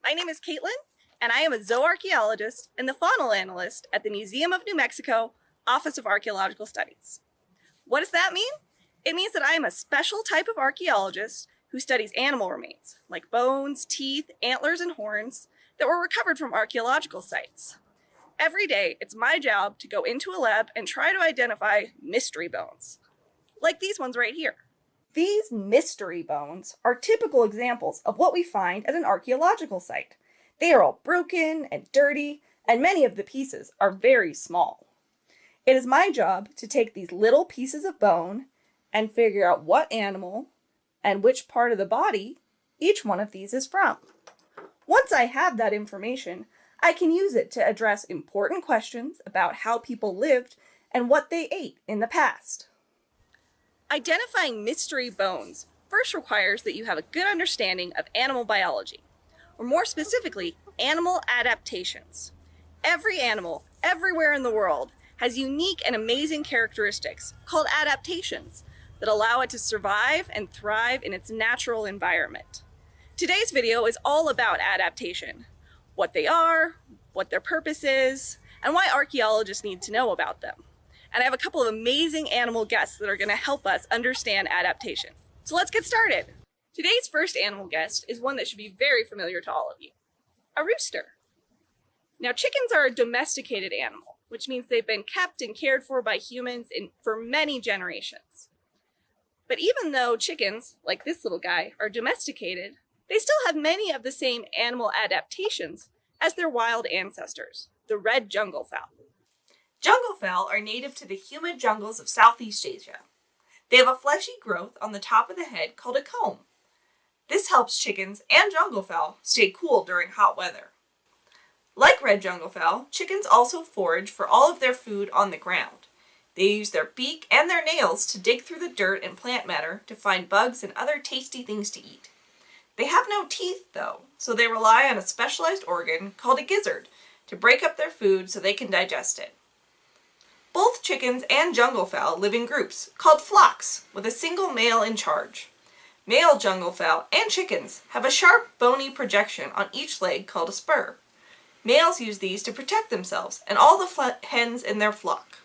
My name is Caitlin, and I am a zooarchaeologist and the faunal analyst at the Museum of New Mexico, Office of Archaeological Studies. What does that mean? It means that I am a special type of archaeologist who studies animal remains, like bones, teeth, antlers, and horns, that were recovered from archaeological sites. Every day, it's my job to go into a lab and try to identify mystery bones, like these ones right here. These mystery bones are typical examples of what we find at an archaeological site. They are all broken and dirty, and many of the pieces are very small. It is my job to take these little pieces of bone and figure out what animal and which part of the body each one of these is from. Once I have that information, I can use it to address important questions about how people lived and what they ate in the past. Identifying mystery bones first requires that you have a good understanding of animal biology, or more specifically, animal adaptations. Every animal, everywhere in the world, has unique and amazing characteristics called adaptations that allow it to survive and thrive in its natural environment. Today's video is all about adaptation, what they are, what their purpose is, and why archaeologists need to know about them. And I have a couple of amazing animal guests that are going to help us understand adaptation. So let's get started. Today's first animal guest is one that should be very familiar to all of you, a rooster. Now, chickens are a domesticated animal, which means they've been kept and cared for by humans for many generations. But even though chickens, like this little guy, are domesticated, they still have many of the same animal adaptations as their wild ancestors, the red jungle fowl. Jungle fowl are native to the humid jungles of Southeast Asia. They have a fleshy growth on the top of the head called a comb. This helps chickens and jungle fowl stay cool during hot weather. Like red jungle fowl, chickens also forage for all of their food on the ground. They use their beak and their nails to dig through the dirt and plant matter to find bugs and other tasty things to eat. They have no teeth, though, so they rely on a specialized organ called a gizzard to break up their food so they can digest it. Both chickens and jungle fowl live in groups, called flocks, with a single male in charge. Male jungle fowl and chickens have a sharp, bony projection on each leg called a spur. Males use these to protect themselves and all the hens in their flock.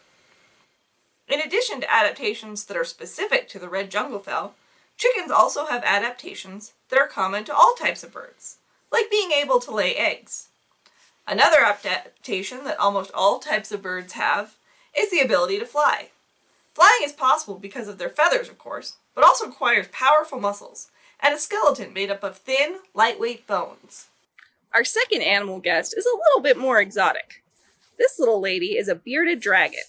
In addition to adaptations that are specific to the red jungle fowl, chickens also have adaptations that are common to all types of birds, like being able to lay eggs. Another adaptation that almost all types of birds have is the ability to fly. Flying is possible because of their feathers, of course, but also requires powerful muscles and a skeleton made up of thin, lightweight bones. Our second animal guest is a little bit more exotic. This little lady is a bearded dragon.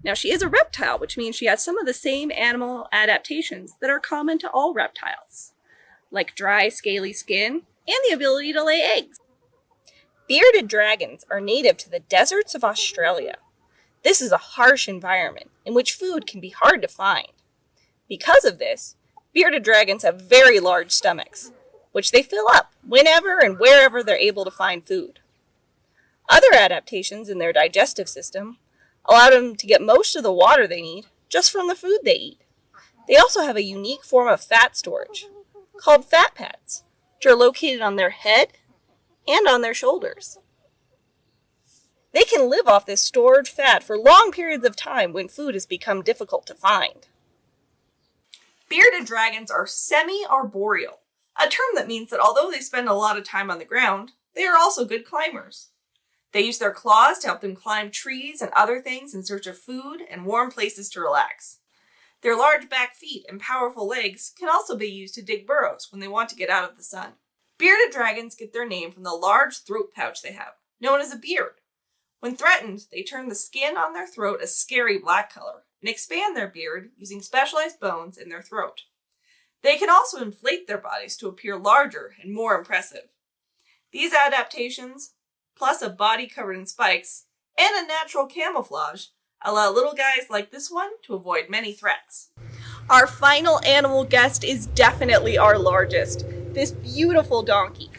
Now, she is a reptile, which means she has some of the same animal adaptations that are common to all reptiles, like dry, scaly skin and the ability to lay eggs. Bearded dragons are native to the deserts of Australia. This is a harsh environment in which food can be hard to find. Because of this, bearded dragons have very large stomachs, which they fill up whenever and wherever they're able to find food. Other adaptations in their digestive system allow them to get most of the water they need just from the food they eat. They also have a unique form of fat storage called fat pads, which are located on their head and on their shoulders. They can live off this stored fat for long periods of time when food has become difficult to find. Bearded dragons are semi-arboreal, a term that means that although they spend a lot of time on the ground, they are also good climbers. They use their claws to help them climb trees and other things in search of food and warm places to relax. Their large back feet and powerful legs can also be used to dig burrows when they want to get out of the sun. Bearded dragons get their name from the large throat pouch they have, known as a beard. When threatened, they turn the skin on their throat a scary black color and expand their beard using specialized bones in their throat. They can also inflate their bodies to appear larger and more impressive. These adaptations, plus a body covered in spikes and a natural camouflage, allow little guys like this one to avoid many threats. Our final animal guest is definitely our largest, this beautiful donkey.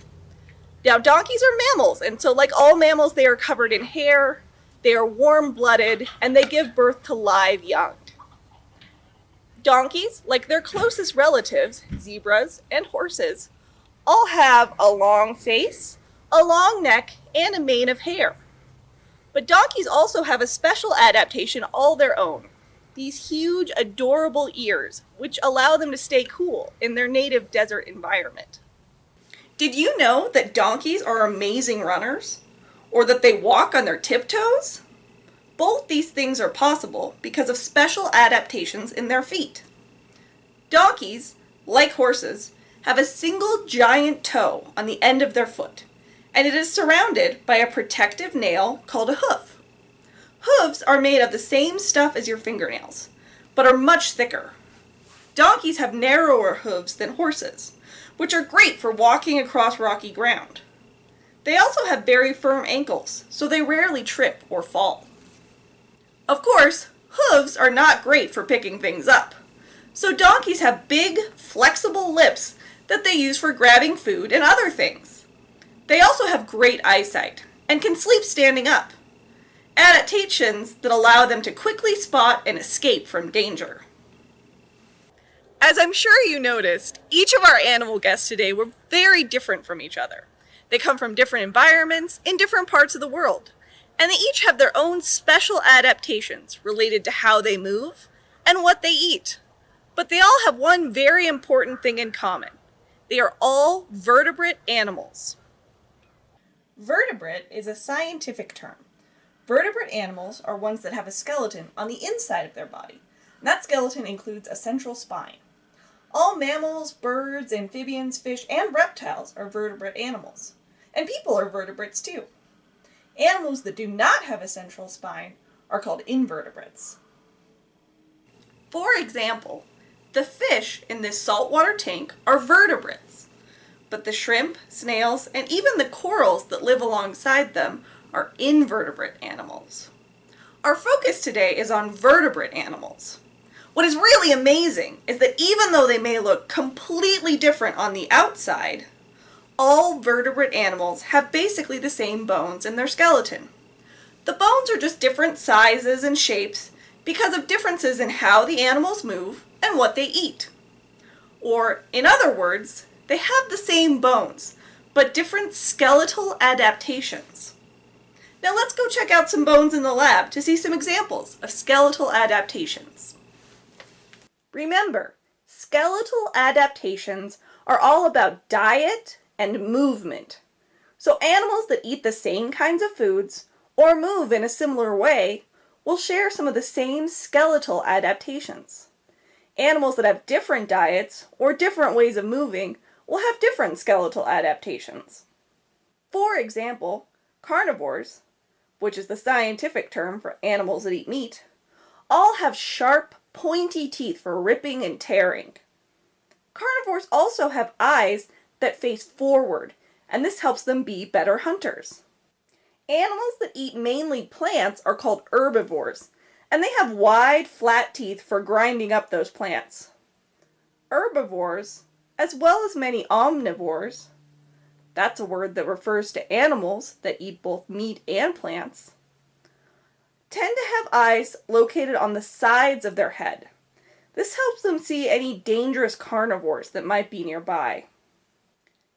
Now, donkeys are mammals, and so like all mammals, they are covered in hair, they are warm-blooded, and they give birth to live young. Donkeys, like their closest relatives, zebras and horses, all have a long face, a long neck, and a mane of hair. But donkeys also have a special adaptation all their own. These huge, adorable ears, which allow them to stay cool in their native desert environment. Did you know that donkeys are amazing runners? Or that they walk on their tiptoes? Both these things are possible because of special adaptations in their feet. Donkeys, like horses, have a single giant toe on the end of their foot, and it is surrounded by a protective nail called a hoof. Hooves are made of the same stuff as your fingernails, but are much thicker. Donkeys have narrower hooves than horses, which are great for walking across rocky ground. They also have very firm ankles, so they rarely trip or fall. Of course, hooves are not great for picking things up, so donkeys have big, flexible lips that they use for grabbing food and other things. They also have great eyesight and can sleep standing up, adaptations that allow them to quickly spot and escape from danger. As I'm sure you noticed, each of our animal guests today were very different from each other. They come from different environments in different parts of the world, and they each have their own special adaptations related to how they move and what they eat. But they all have one very important thing in common. They are all vertebrate animals. Vertebrate is a scientific term. Vertebrate animals are ones that have a skeleton on the inside of their body, and that skeleton includes a central spine. All mammals, birds, amphibians, fish, and reptiles are vertebrate animals. And people are vertebrates too. Animals that do not have a central spine are called invertebrates. For example, the fish in this saltwater tank are vertebrates, but the shrimp, snails, and even the corals that live alongside them are invertebrate animals. Our focus today is on vertebrate animals. What is really amazing is that even though they may look completely different on the outside, all vertebrate animals have basically the same bones in their skeleton. The bones are just different sizes and shapes because of differences in how the animals move and what they eat. Or, in other words, they have the same bones, but different skeletal adaptations. Now let's go check out some bones in the lab to see some examples of skeletal adaptations. Remember, skeletal adaptations are all about diet and movement. So animals that eat the same kinds of foods or move in a similar way will share some of the same skeletal adaptations. Animals that have different diets or different ways of moving will have different skeletal adaptations. For example, carnivores, which is the scientific term for animals that eat meat, all have sharp, pointy teeth for ripping and tearing. Carnivores also have eyes that face forward, and this helps them be better hunters. Animals that eat mainly plants are called herbivores, and they have wide, flat teeth for grinding up those plants. Herbivores, as well as many omnivores, that's a word that refers to animals that eat both meat and plants, tend to have eyes located on the sides of their head. This helps them see any dangerous carnivores that might be nearby.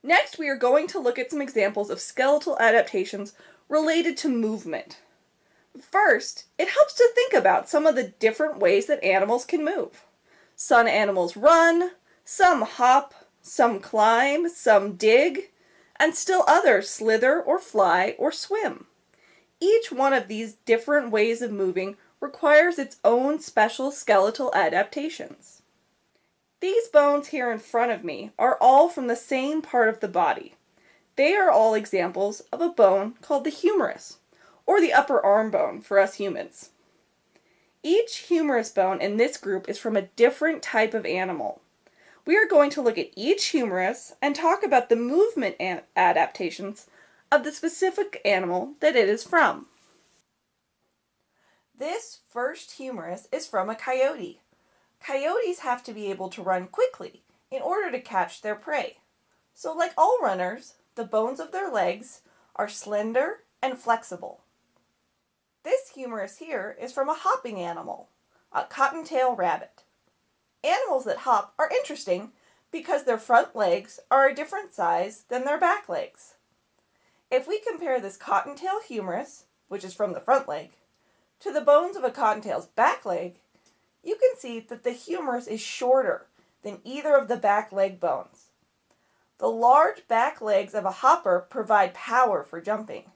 Next, we are going to look at some examples of skeletal adaptations related to movement. First, it helps to think about some of the different ways that animals can move. Some animals run, some hop, some climb, some dig, and still others slither or fly or swim. Each one of these different ways of moving requires its own special skeletal adaptations. These bones here in front of me are all from the same part of the body. They are all examples of a bone called the humerus, or the upper arm bone for us humans. Each humerus bone in this group is from a different type of animal. We are going to look at each humerus and talk about the movement adaptations of the specific animal that it is from. This first humerus is from a coyote. Coyotes have to be able to run quickly in order to catch their prey. So like all runners, the bones of their legs are slender and flexible. This humerus here is from a hopping animal, a cottontail rabbit. Animals that hop are interesting because their front legs are a different size than their back legs. If we compare this cottontail humerus, which is from the front leg, to the bones of a cottontail's back leg, you can see that the humerus is shorter than either of the back leg bones. The large back legs of a hopper provide power for jumping,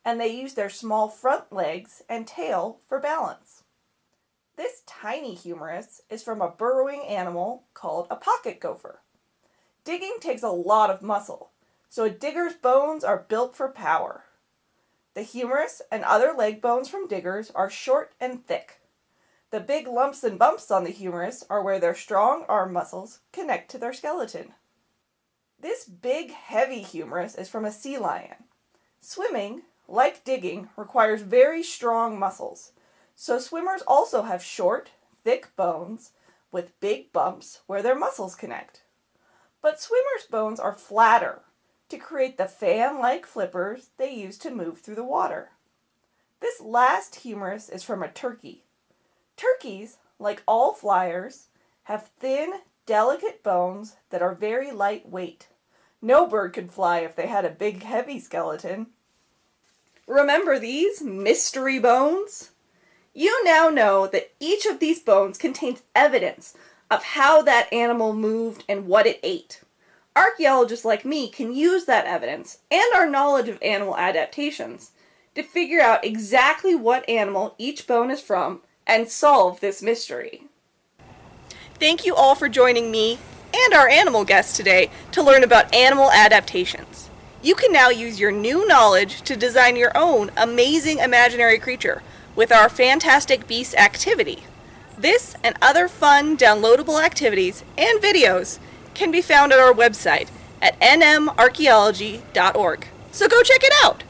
and they use their small front legs and tail for balance. This tiny humerus is from a burrowing animal called a pocket gopher. Digging takes a lot of muscle, so a digger's bones are built for power. The humerus and other leg bones from diggers are short and thick. The big lumps and bumps on the humerus are where their strong arm muscles connect to their skeleton. This big, heavy humerus is from a sea lion. Swimming, like digging, requires very strong muscles, so swimmers also have short, thick bones with big bumps where their muscles connect. But swimmers' bones are flatter to create the fan-like flippers they use to move through the water. This last humerus is from a turkey. Turkeys, like all flyers, have thin, delicate bones that are very lightweight. No bird could fly if they had a big, heavy skeleton. Remember these mystery bones? You now know that each of these bones contains evidence of how that animal moved and what it ate. Archaeologists like me can use that evidence and our knowledge of animal adaptations to figure out exactly what animal each bone is from and solve this mystery. Thank you all for joining me and our animal guests today to learn about animal adaptations. You can now use your new knowledge to design your own amazing imaginary creature with our Fantastic Beasts activity. This and other fun downloadable activities and videos can be found at our website at nmarchaeology.org. So go check it out!